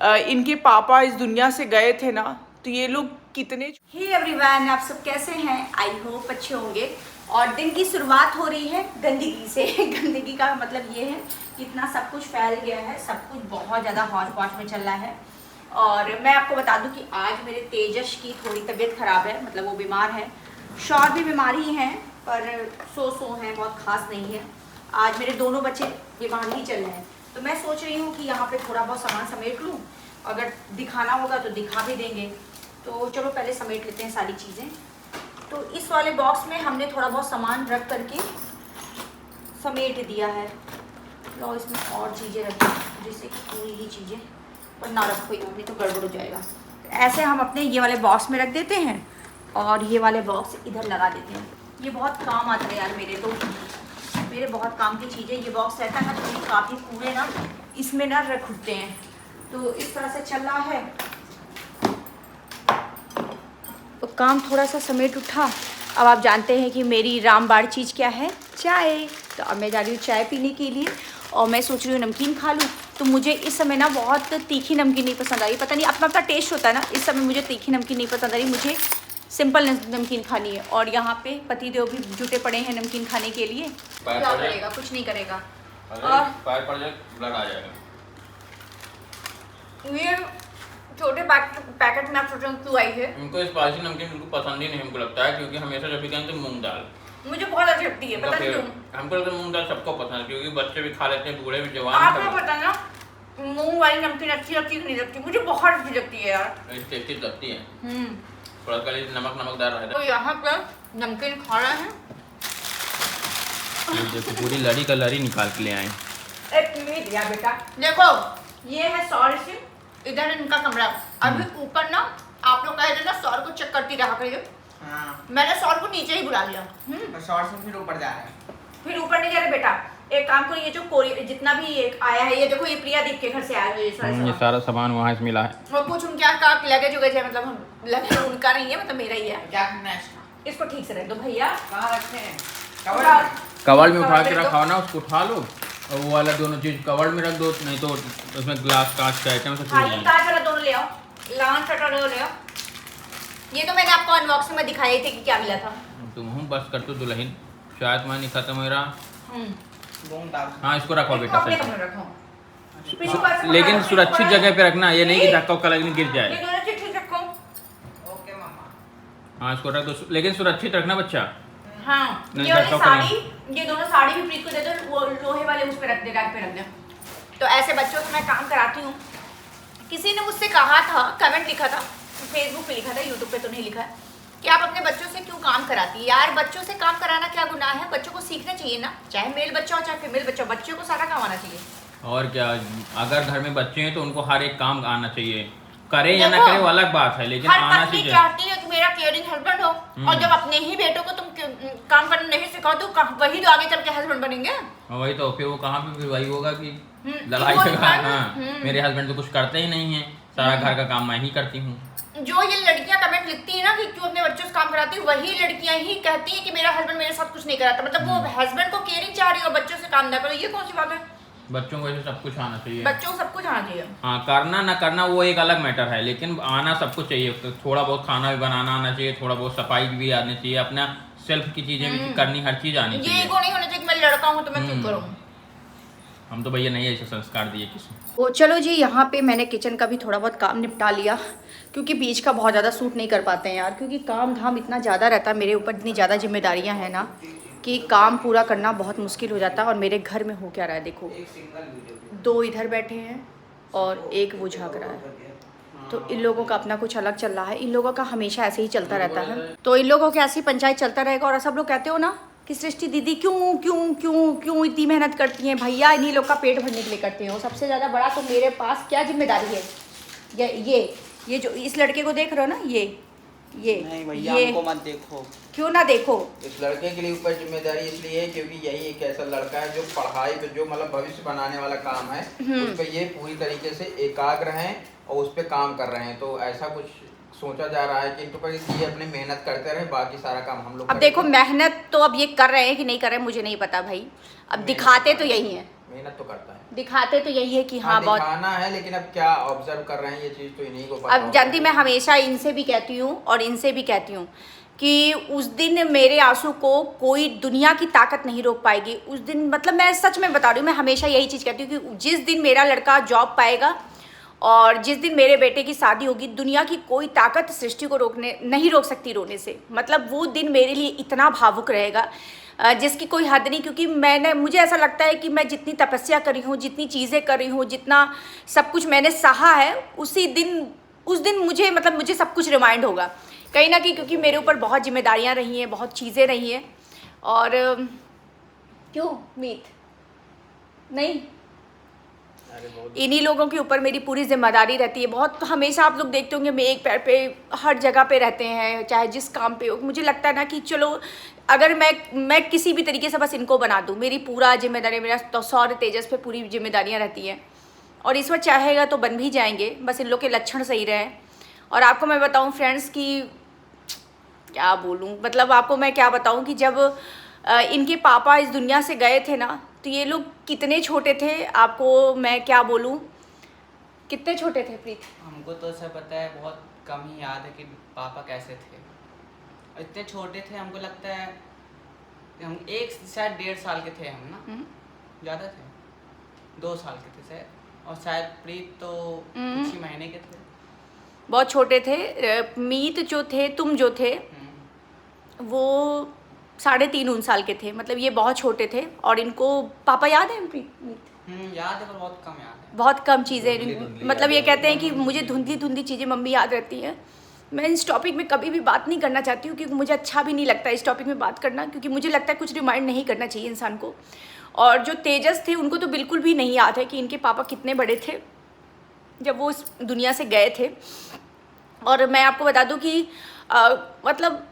इनके पापा इस दुनिया से गए थे ना, तो ये लोग कितने। हे एवरीवन, आप सब कैसे हैं? आई होप अच्छे होंगे। और दिन की शुरुआत हो रही है गंदगी से। गंदगी का मतलब ये है कि इतना सब कुछ फैल गया है, सब कुछ बहुत ज़्यादा हॉट पॉट में चल रहा है। और मैं आपको बता दूं कि आज मेरे तेजस की थोड़ी तबीयत ख़राब है, मतलब वो बीमार है। शौहर भी बीमार ही हैं, पर सो हैं, बहुत खास नहीं है। आज मेरे दोनों बच्चे बीमार ही चल रहे हैं, तो मैं सोच रही हूँ कि यहाँ पे थोड़ा बहुत सामान समेट लूँ, अगर दिखाना होगा तो दिखा भी देंगे। तो चलो पहले समेट लेते हैं सारी चीज़ें। तो इस वाले बॉक्स में हमने थोड़ा बहुत सामान रख करके समेट दिया है। लो इसमें और चीज़ें रखें, जैसे कि पूरी ही चीज़ें, पर ना रखो नहीं तो गड़बड़ हो जाएगा। ऐसे हम अपने ये वाले बॉक्स में रख देते हैं और ये वाले बॉक्स इधर लगा देते हैं। ये बहुत काम आता है यार, मेरे बहुत काम की चीज़ें। ये बॉक्स रहता है ना, तो ये काफ़ी कूड़े ना इसमें ना रख उठते हैं। तो इस तरह से चल रहा है, तो काम थोड़ा सा समेट उठा। अब आप जानते हैं कि मेरी रामबाण चीज़ क्या है, चाय। तो अब मैं जा रही हूँ चाय पीने के लिए, और मैं सोच रही हूँ नमकीन खा लूँ। तो मुझे इस समय ना बहुत तीखी नमकीन नहीं पसंद आ रही, पता नहीं अपना अपना टेस्ट होता है ना। इस समय मुझे तीखी नमकीन नहीं पसंद आ रही, मुझे सिंपल नमकीन खानी है। और यहाँ पे पतिदेव भी जुटे पड़े हैं नमकीन खाने के लिए। क्या करेगा, कुछ नहीं करेगा। और पैर पड़ जाए ब्लड आ जाएगा। ये छोटे पैकेट में आप सोच रहे हो क्यों आई है? इनको स्पाइसी नमकीन बिल्कुल पसंद ही नहीं हमको लगता है, क्योंकि हमेशा जब भी कहें तो मूंग दाल मुझे बहुत अच्छी लगती है, पता नहीं क्यों। हमको लगता है मूंग दाल सबको पसंद है, क्योंकि बच्चे भी खा लेते हैं, बूढ़े भी, जवान। आपको पता ना मूंग वाली नमकीन अच्छी लगती है नहीं लगती? मुझे बहुत अच्छी लगती है यार, टेस्टी लगती है। थोड़ा कली नमकदार रहता है। तो यहाँ पे नमकीन खा रहे हैं। देखो पूरी लड़ी का लड़ी निकाल के ले आए। एक मिनट यार बेटा, देखो ये है सौर से, इधर इनका कमरा। अभी ऊपर ना आप लोग कहे थे ना सौर को चेक करती रहा करिए। हाँ। मैंने सौर को नीचे ही बुला लिया। सौर से फिर ऊपर जा रहा है, फिर ऊपर नहीं जा रहे बेटा। एक काम करो, ये जो जितना भी एक आया है, ये देखो ये प्रिया दीप के घर से आया है ये सारा सामान वहाँ से मिला है। और कुछ उनके का लगेज उगेज है, मतलब हम लगेज उनका नहीं है, मतलब मेरा ही है। क्या करना है इसको ठीक से रख दो भैया। कहाँ रखे हैं? कवर में उठा के रखा ना, उसको उठा लो और वो वाला दोनों चीज कवर में रख दो, नहीं तो उसमें ग्लास कांच का आइटम से हाँ, ये कांच वाला दोनों ले आओ, लान शटर ले आओ। ये तो मैंने आपको अनबॉक्सिंग में दिखाई थी कि क्या मिला था। तुम हम बस कर तो दुल्हन शायद मैं नहीं खत्म हो रहा। हाँ इसको रखो बेटा, लेकिन सुरक्षित जगह पे रखना, ये नहीं कि धक्का उक्का लगने गिर जाए। हाँ इसको रख दो, लेकिन सुरक्षित रखना बच्चा। हाँ ये वाली साड़ी, ये दोनों साड़ी भी प्रीत को दे दो, वो लोहे वाले उस पे रख दे, रैक पे रख दे। तो ऐसे बच्चों से मैं काम कराती हूँ। किसी ने मुझसे कहा था, कमेंट लिखा था, फेसबुक पे लिखा था, यूट्यूब पे तो नहीं लिखा है, कि आप अपने बच्चों से क्यों काम कराती है। यार बच्चों से काम कराना क्या गुनाह है? बच्चों को सीखना चाहिए ना, चाहे मेल बच्चा हो चाहे फीमेल बच्चा, बच्चों को सारा काम आना चाहिए। और क्या, अगर घर में बच्चे हैं तो उनको हर एक काम आना चाहिए, करे या ना करे वो अलग बात है, लेकिन आना चाहिए। चाहती है कि मेरा केयरिंग हस्बैंड हो, और जब अपने ही बेटों को तुम काम करना नहीं सिखाओ तो वही तो आगे चल के हस्बैंड बनेंगे। वही तो, फिर वो कहाँ पे फिर वही होगा कि लड़ाई झगड़ा। हाँ मेरे हस्बैंड तो कुछ करते ही नहीं है, सारा घर का काम मैं ही करती हूँ। जो ये लड़कियां कमेंट लिखती है ना कि क्यों अपने बच्चों से काम कराती है, वही लड़कियां ही कहती है कि मेरा हस्बैंड मेरे साथ कुछ नहीं कराता। मतलब वो हस्बैंड को केयरिंग चाह रही है और बच्चों से काम ना करो, ये कौन सी बात है? बच्चों को ऐसे सब कुछ आना चाहिए, बच्चों को सब कुछ आना चाहिए। हाँ करना ना करना वो एक अलग मैटर है, लेकिन आना सब कुछ चाहिए। तो थोड़ा बहुत खाना भी बनाना आना चाहिए, थोड़ा बहुत सफाई भी आनी चाहिए, अपना सेल्फ की चीजें भी करनी, हर चीज आनी चाहिए। ये ईगो नहीं होना चाहिए कि मैं लड़का हूँ तो मैं क्यों करूँ। हम तो भैया नहीं ऐसे संस्कार दिए किसी को। चलो जी, यहाँ पे मैंने किचन का भी थोड़ा बहुत काम निपटा लिया, क्योंकि बीच का बहुत ज़्यादा सूट नहीं कर पाते हैं यार, क्योंकि काम धाम इतना ज़्यादा रहता है मेरे ऊपर, इतनी ज़्यादा जिम्मेदारियाँ हैं ना कि काम पूरा करना बहुत मुश्किल हो जाता है। और मेरे घर में हो क्या रहा है देखो, दो इधर बैठे हैं और एक वो झाँक रहा है, तो इन लोगों का अपना कुछ अलग चल रहा है। इन लोगों का हमेशा ऐसे ही चलता रहता है, तो इन लोगों की ऐसी पंचायत चलता रहेगा। और सब लोग कहते हो ना कि सृष्टि दीदी क्यों क्यों क्यों क्यों इतनी मेहनत करती हैं? भैया इन्हीं लोग का पेट भरने के लिए करते हैं। और सबसे ज़्यादा बड़ा तो मेरे पास क्या जिम्मेदारी है, ये जो इस लड़के को देख रहे हो ना, ये नहीं भैया हमको मत देखो। क्यों ना देखो? इस लड़के के लिए ऊपर जिम्मेदारी इसलिए है क्योंकि यही एक ऐसा लड़का है जो पढ़ाई पे, जो मतलब भविष्य बनाने वाला काम है, उस पे ये पूरी तरीके से एकाग्र हैं और उस पे काम कर रहे हैं। तो ऐसा कुछ सोचा जा रहा है कि इनके पर ये अपने मेहनत करते रहे, बाकी सारा काम हम लोग। अब देखो मेहनत तो अब ये कर रहे हैं कि नहीं कर रहे हैं मुझे नहीं पता भाई, अब दिखाते तो यही है। मेहनत तो करता है, दिखाते तो यही है कि हाँ बहुत दिखाना है, लेकिन अब क्या ऑब्जर्व कर रहे हैं ये चीज तो इन्हीं को पता अब जानती, मैं हमेशा इनसे भी कहती हूँ और इनसे भी कहती हूँ कि उस दिन मेरे आंसू को कोई दुनिया की ताकत नहीं रोक पाएगी। उस दिन मतलब मैं सच में बता रही हूँ, मैं हमेशा यही चीज़ कहती हूँ कि जिस दिन मेरा लड़का जॉब पाएगा और जिस दिन मेरे बेटे की शादी होगी, दुनिया की कोई ताकत सृष्टि को नहीं रोक सकती रोने से। मतलब वो दिन मेरे लिए इतना भावुक रहेगा जिसकी कोई हद नहीं, क्योंकि मुझे ऐसा लगता है कि मैं जितनी तपस्या करी हूँ, जितनी चीज़ें करी हूँ, जितना सब कुछ मैंने सहा है, उस दिन मुझे सब कुछ रिमाइंड होगा कहीं ना कहीं, क्योंकि मेरे ऊपर बहुत जिम्मेदारियाँ रही हैं, बहुत चीज़ें रही हैं। और क्यों मीत नहीं, इन्हीं लोगों के ऊपर मेरी पूरी जिम्मेदारी रहती है बहुत। हमेशा आप लोग देखते होंगे मैं एक पैर पे हर जगह पे रहते हैं, चाहे जिस काम पे हो। मुझे लगता है ना कि चलो अगर मैं किसी भी तरीके से बस इनको बना दूँ, मेरी पूरा जिम्मेदारी, मेरा तो सौर तेजस पे पूरी जिम्मेदारियाँ रहती हैं और ईश्वर चाहेगा तो बन भी जाएंगे, बस इन लोग के लक्षण सही रहे। और आपको मैं बताऊँ फ्रेंड्स कि क्या बोलूँ, मतलब आपको मैं क्या बताऊँ कि जब इनके पापा इस दुनिया से गए थे ना, तो ये लोग कितने छोटे थे, आपको मैं क्या बोलूँ, कितने छोटे थे प्रीत? हमको तो सब पता है, बहुत कम ही याद है कि पापा कैसे थे। इतने छोटे थे, हमको लगता है हम शायद 1.5 साल के थे हम ना, ज़्यादा थे 2 साल के थे शायद, और शायद प्रीत तो कुछ ही महीने के थे, बहुत छोटे थे। मीत जो थे, तुम जो थे वो 3.5 साल के थे, मतलब ये बहुत छोटे थे। और इनको पापा याद है मीत? याद है पर बहुत कम याद है, बहुत कम चीज़ें, मतलब ये कहते हैं कि मुझे धुंधली चीज़ें मम्मी याद रहती हैं। मैं इस टॉपिक में कभी भी बात नहीं करना चाहती हूँ, क्योंकि मुझे अच्छा भी नहीं लगता इस टॉपिक में बात करना, क्योंकि मुझे लगता है कुछ रिमाइंड नहीं करना चाहिए इंसान को। और जो तेजस थे उनको तो बिल्कुल भी नहीं याद है कि इनके पापा कितने बड़े थे जब वो इस दुनिया से गए थे। और मैं आपको बता दूं कि मतलब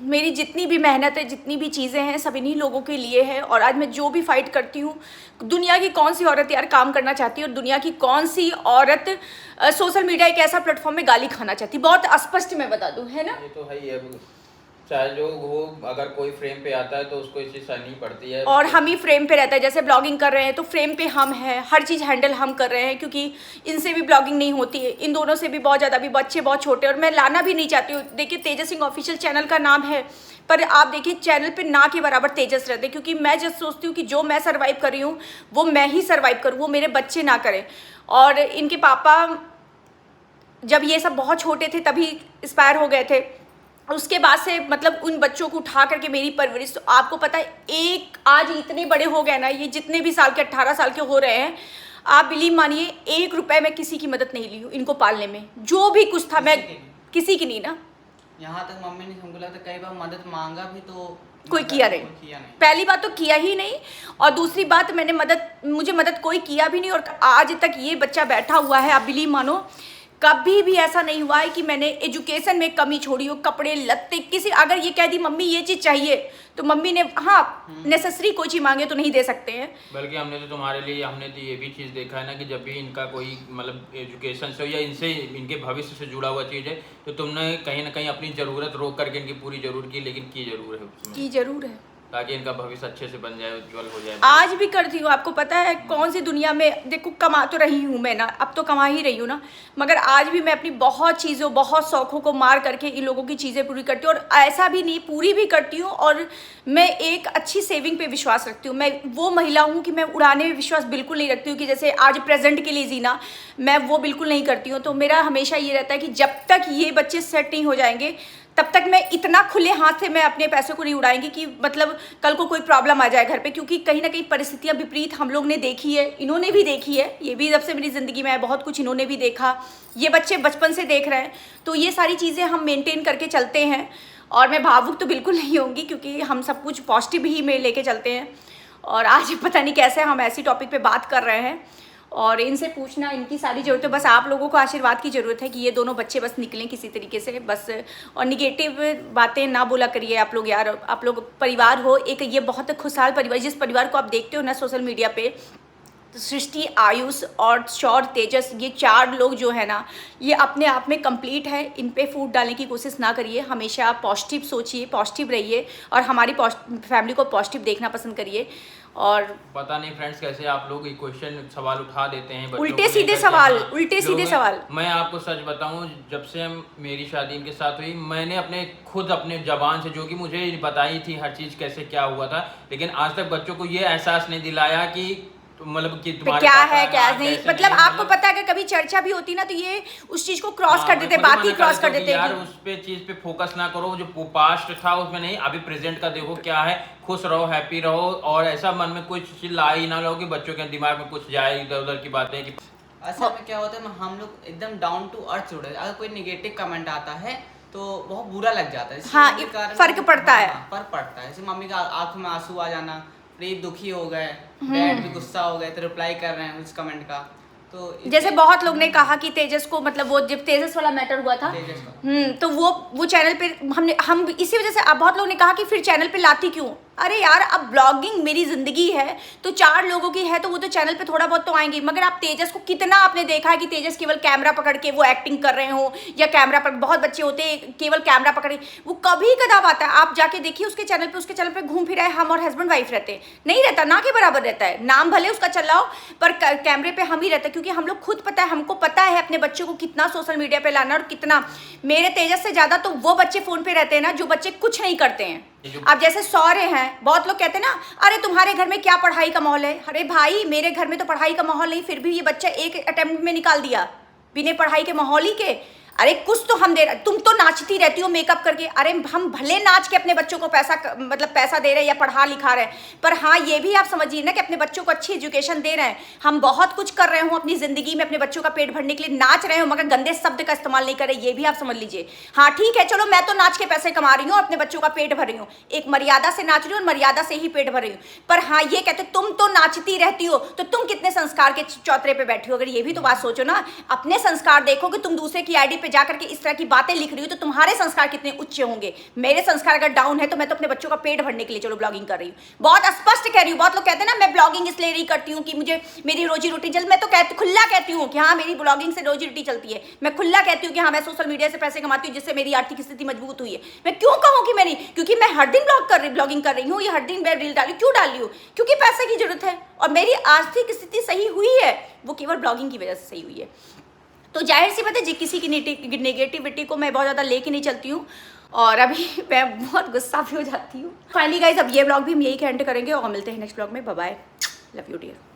मेरी जितनी भी मेहनत है, जितनी भी चीज़ें हैं, सब इन्हीं लोगों के लिए है। और आज मैं जो भी फाइट करती हूँ, दुनिया की कौन सी औरत यार काम करना चाहती है, और दुनिया की कौन सी औरत सोशल मीडिया एक ऐसा प्लेटफॉर्म में गाली खाना चाहती, बहुत स्पष्ट मैं बता दूँ, है ना? ये तो है ही है, चाहे जो हो, अगर कोई फ्रेम पे आता है तो उसको इस चीज़ सहनी पड़ती है। और हम ही फ्रेम पे रहता है, जैसे ब्लॉगिंग कर रहे हैं तो फ्रेम पे हम हैं, हर चीज़ हैंडल हम कर रहे हैं, क्योंकि इनसे भी ब्लॉगिंग नहीं होती है, इन दोनों से भी बहुत ज़्यादा, भी बच्चे बहुत छोटे, और मैं लाना भी नहीं चाहती हूँ। देखिए तेजस सिंह ऑफिशियल चैनल का नाम है, पर आप देखिए चैनल पे ना के बराबर तेजस रहते, क्योंकि मैं जब सोचती हूँ कि जो मैं सर्वाइव कर रही हूँ वो मैं ही सर्वाइव करूँ, वो मेरे बच्चे ना करें। और इनके पापा जब ये सब बहुत छोटे थे तभी एक्सपायर हो गए थे, उसके बाद से मतलब उन बच्चों को उठा करके मेरी परवरिश, तो आपको पता है एक आज इतने बड़े हो गए ना, ये जितने भी साल के 18 साल के हो रहे हैं, आप बिलीव मानिए 1 रुपए में किसी की मदद नहीं ली हूँ इनको पालने में, जो भी कुछ था मैं किसी की नहीं ना। यहाँ तक मम्मी ने हमको लगता कई बार मदद मांगा भी तो कोई किया नहीं। पहली बात तो किया ही नहीं, और दूसरी बात मुझे मदद कोई किया भी नहीं। और आज तक ये बच्चा बैठा हुआ है, आप बिलीव मानो कभी भी ऐसा नहीं हुआ है कि मैंने एजुकेशन में कमी छोड़ी हो, कपड़े लत्ते किसी, अगर ये कह दी मम्मी ये चीज़ चाहिए तो मम्मी ने हाँ नेसेसरी कोई चीज़ मांगे तो नहीं दे सकते हैं। बल्कि हमने तो तुम्हारे लिए हमने तो ये भी चीज़ देखा है ना कि जब भी इनका कोई मतलब एजुकेशन से या इनसे इनके भविष्य से जुड़ा हुआ चीज़ है तो तुमने कहीं ना कहीं अपनी ज़रूरत रोक करके इनकी पूरी जरूर की, लेकिन की जरूर है उसमें, की जरूर है, ताकि इनका भविष्य अच्छे से बन जाए, उज्जवल हो जाए। आज भी करती हूँ, आपको पता है कौन सी दुनिया में, देखो कमा तो रही हूँ मैं ना, अब तो कमा ही रही हूँ ना, मगर आज भी मैं अपनी बहुत चीज़ों, बहुत शौक़ों को मार करके इन लोगों की चीज़ें पूरी करती हूँ। और ऐसा भी नहीं, पूरी भी करती हूँ। और मैं एक अच्छी सेविंग पे विश्वास रखती हूँ। मैं वो महिला हूँ कि मैं उड़ाने में विश्वास बिल्कुल नहीं रखती हूँ, कि जैसे आज प्रेजेंट के लिए जीना, मैं वो बिल्कुल नहीं करती हूँ। तो मेरा हमेशा ये रहता है कि जब तक ये बच्चे सेट नहीं हो जाएंगे तब तक मैं इतना खुले हाथ से मैं अपने पैसों को नहीं उड़ाएंगी कि मतलब कल को कोई प्रॉब्लम आ जाए घर पे, क्योंकि कहीं ना कहीं परिस्थितियां विपरीत हम लोग ने देखी है, इन्होंने भी देखी है, ये भी जब से मेरी ज़िंदगी में है बहुत कुछ इन्होंने भी देखा, ये बच्चे बचपन से देख रहे हैं। तो ये सारी चीज़ें हम मेंटेन करके चलते हैं। और मैं भावुक तो बिल्कुल नहीं होंगी, क्योंकि हम सब कुछ पॉजिटिव ही में लेके चलते हैं। और आज पता नहीं कैसे हम ऐसी टॉपिक पर बात कर रहे हैं, और इनसे पूछना, इनकी सारी ज़रूरत है, बस आप लोगों को आशीर्वाद की ज़रूरत है कि ये दोनों बच्चे बस निकलें किसी तरीके से बस। और निगेटिव बातें ना बोला करिए आप लोग यार, आप लोग परिवार हो एक, ये बहुत खुशहाल परिवार, जिस परिवार को आप देखते हो ना सोशल मीडिया पे, तो सृष्टि, आयुष और शौर, तेजस, ये 4 लोग जो है ना, ये अपने आप में कंप्लीट है। इन पे फूट डालने की कोशिश ना करिए, हमेशा पॉजिटिव सोचिए, पॉजिटिव रहिए, और हमारी फैमिली को पॉजिटिव देखना पसंद करिए। और पता नहीं फ्रेंड्स कैसे आप लोग ये क्वेश्चन सवाल उठा देते हैं बच्चों उल्टे को सीधे लेकर के। सवाल, हाँ, उल्टे सीधे सवाल। मैं आपको सच बताऊं, जब से मेरी शादी इनके साथ हुई, मैंने खुद अपने जबान से जो कि मुझे बताई थी हर चीज कैसे क्या हुआ था, लेकिन आज तक बच्चों को ये एहसास नहीं दिलाया कि मतलब कि तुम्हारे क्या पापा है क्या हाँ, नहीं, कैसे मतलब नहीं, आपको पता है अगर कभी चर्चा भी होती ना तो ये उस चीज को क्रॉस कर देते, बात ही क्रॉस कर देते यार हैं। उस पे चीज पे फोकस ना करो, जो पास्ट था उसमें नहीं, अभी प्रेजेंट का देखो क्या है, खुश रहो, हैप्पी रहो, और ऐसा मन में कुछ चीज लाई ना लो कि बच्चों के दिमाग में कुछ जाए इधर उधर की बातें कि असल में क्या होता है, हम लोग एकदम डाउन टू अर्थ जुड़े, अगर कोई नेगेटिव कमेंट आता है तो बहुत बुरा लग जाता है। इसी हाँ, के कारण फर्क पड़ता है। हाँ, फर्क पड़ता है। जैसे मम्मी का आंखों में आंसू आ जाना, प्रीत दुखी हो गए, डैड भी गुस्सा हो गए, तो रिप्लाई कर रहे हैं उस कमेंट का। तो जैसे बहुत लोग ने कहा कि तेजस को, मतलब वो जब तेजस वाला मैटर हुआ था, तेजस का। तो वो चैनल पे हम इसी वजह से, अब बहुत लोग ने कहा कि फिर चैनल पे लाती क्यों। अरे यार, अब ब्लॉगिंग मेरी जिंदगी है तो 4 लोगों की है तो वो तो चैनल पे थोड़ा बहुत तो आएंगे, मगर आप तेजस को कितना आपने देखा है कि तेजस केवल कैमरा पकड़ के वो एक्टिंग कर रहे हो, या कैमरा पर बहुत बच्चे होते हैं केवल कैमरा पकड़ के, वो कभी कदाप आता है। आप जाके देखिए उसके चैनल पे घूम फिरा है, हम और हस्बैंड वाइफ रहते हैं, नहीं रहता, ना के बराबर रहता है, नाम भले उसका चल रहा हो पर कैमरे पे हम ही रहते हैं, क्योंकि हम लोग खुद पता है, हमको पता है अपने बच्चों को कितना सोशल मीडिया पे लाना, और कितना मेरे तेजस से ज्यादा तो वो बच्चे फोन पे रहते हैं ना जो बच्चे कुछ नहीं करते हैं। अब जैसे सौरे हैं, बहुत लोग कहते हैं ना, अरे तुम्हारे घर में क्या पढ़ाई का माहौल है। अरे भाई, मेरे घर में तो पढ़ाई का माहौल नहीं, फिर भी ये बच्चा एक अटेम्प्ट में निकाल दिया बिना पढ़ाई के माहौल ही के। अरे कुछ तो हम दे रहे, तुम तो नाचती रहती हो मेकअप करके, अरे हम भले नाच के अपने बच्चों को पैसा दे रहे हैं या पढ़ा लिखा रहे हैं, पर हाँ ये भी आप समझिए ना कि अपने बच्चों को अच्छी एजुकेशन दे रहे हैं। हम बहुत कुछ कर रहे हो अपनी जिंदगी में अपने बच्चों का पेट भरने के लिए, नाच रहे हो मगर गंदे शब्द का इस्तेमाल नहीं कर रहे, ये भी आप समझ लीजिए। हाँ ठीक है, चलो मैं तो नाच के पैसे कमा रही हूँ, अपने बच्चों का पेट भर रही हूँ, एक मर्यादा से नाच रही हूँ और मर्यादा से ही पेट भर रही हूँ, पर हाँ ये कहते तुम तो नाचती रहती हो तो तुम कितने संस्कार के चौतरे पे बैठी हो। अगर ये भी तो बात सोचो ना, अपने संस्कार देखो कि तुम दूसरे की आईडी पे जाकर के इस तरह की बातें लिख रही हो तो तुम्हारे संस्कार कितने उच्च होंगे। मेरे संस्कार अगर डाउन है तो मैं तो अपने बच्चों का पेट भरने के लिए चलो ब्लॉगिंग कर रही हूँ, बहुत स्पष्ट कह रही हूँ। बहुत लोग कहते हैं ना मैं ब्लॉगिंग इसलिए नहीं करती हूँ कि मुझे मेरी रोजी रोटी जल्द, मैं तो खुला कहती हूँ कि हाँ मेरी ब्लॉगिंग से रोजी रोटी चलती है, मैं खुला कहती हूँ कि हाँ मैं सोशल मीडिया से पैसे कमाती हूँ जिससे मेरी आर्थिक स्थिति मजबूत हुई है। मैं क्यों कहूँ कि मेरी, क्योंकि मैं हर दिन ब्लॉगिंग कर रही हूँ, या हर दिन मैं रील डाली, क्यों डाल रही हूँ, क्योंकि पैसे की जरूरत है और मेरी आर्थिक स्थिति सही हुई है, वो केवल ब्लॉगिंग की वजह से सही हुई है। तो जाहिर सी बात है किसी की नेगेटिविटी को मैं बहुत ज़्यादा लेके नहीं चलती हूँ, और अभी मैं बहुत गुस्सा भी हो जाती हूँ। फाइनली गाइस, अब ये ब्लॉग भी हम यही एंड करेंगे और मिलते हैं नेक्स्ट ब्लॉग में। Bye bye, love you dear.